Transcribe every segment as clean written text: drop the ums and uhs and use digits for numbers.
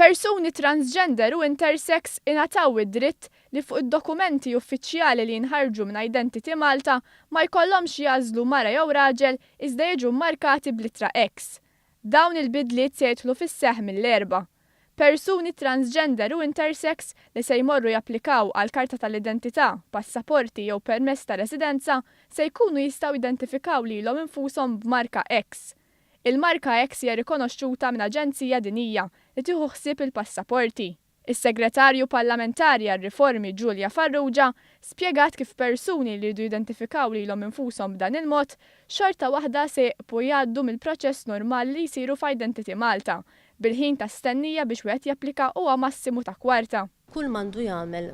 Persuni transgender u intersex ingħataw id-dritt li fuq id-dokumenti uffiċjali li jinħarġu minn Identity Malta ma jkollhomx jażlu mara jew raġel iżda jiġu mmarkati b'littra X. Dawn il-bidliet se jidħlu fis-seħħ mill-erba'. Persuni transgender u intersex li se jmorru japplikaw għal karta tal-identità, passaporti jew permess ta' residenza se jkunu jistgħu identifikaw lilhom infushom b'marka X. Il-marka X hija rikonoxxuta minn aġenzija dinjija li tieħu ħsieb il-passaporti. Is-Segretarju Parlamentari għar-Riformi Giulia Farrugia spjegat kif persuni li jridu jidentifikaw lilhom infushom b'dan il-mod xorta waħda se jqpu jgħaddu mill-proċess normali li jsiru f'Identity Malta, bil-ħin ta' stennija biex wieħed japplika huwa massimu ta' kwarta. Kull mandu jagħmel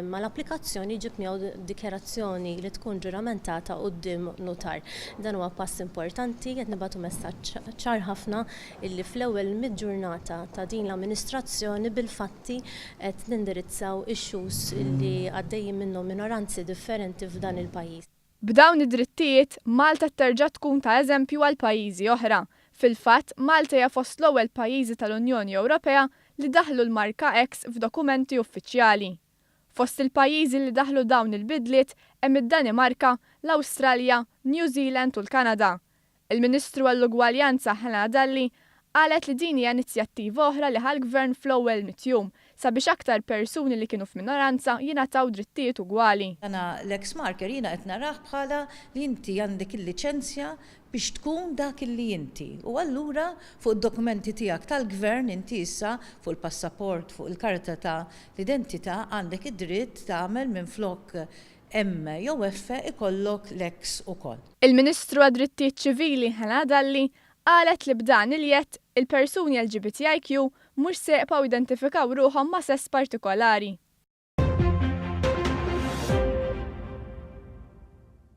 mal-applikazzjoni ġib miegħu dikjarazzjoni li tkun ġuramentata quddiem notar. Dan huwa pass importanti qed nibagħtu messaġġ ċar ħafna illi fl-ewwel mid-ġurnata ta' din l-amministrazzjoni bil-fatti qed nindirizzaw issues li għaddejjin minnhom minoranzi differenti f'dan il-pajjiż. B'dawn id-drittijiet Malta terġa' tkun ta' eżempju għal pajjiżi oħra. Fil-fatt, Malta hija fost l-ewwel pajjiżi tal-Unjoni Ewropea li daħlu l-marka X f'dokumenti uffiċjali. Fost il-pajjiżi li daħlu dawn il-bidliet hemm id-Danimarka, l-Awstralja, New Zealand u l-Kanada. Il-Ministru għall-Ugwaljanza Helena Dalli qalet li din hija inizjattiva oħra li ħall-Gvern fl-ewwel mitjum sabiex aktar persuni li kienu f'minoranza jingħataw drittijiet ugwali. Ana l-X marker jiena qed narah bħala li inti għandek il-liċenzja biex tkun dak li inti. U allura fuq id-dokumenti tiegħek tal-Gvern inti issa fuq il-passaport, fuq il-karta ta' l-identità għandek id-dritt tagħmel minflok M jew F ikollok l-X ukoll. Il-Ministru għad-Drittijiet Ċivili Helena Dalli qalet li b'dan il-jett il-persuni LGBTIQ mhux se jqgħu jidentifikaw ruħhom ma' sess partikolari.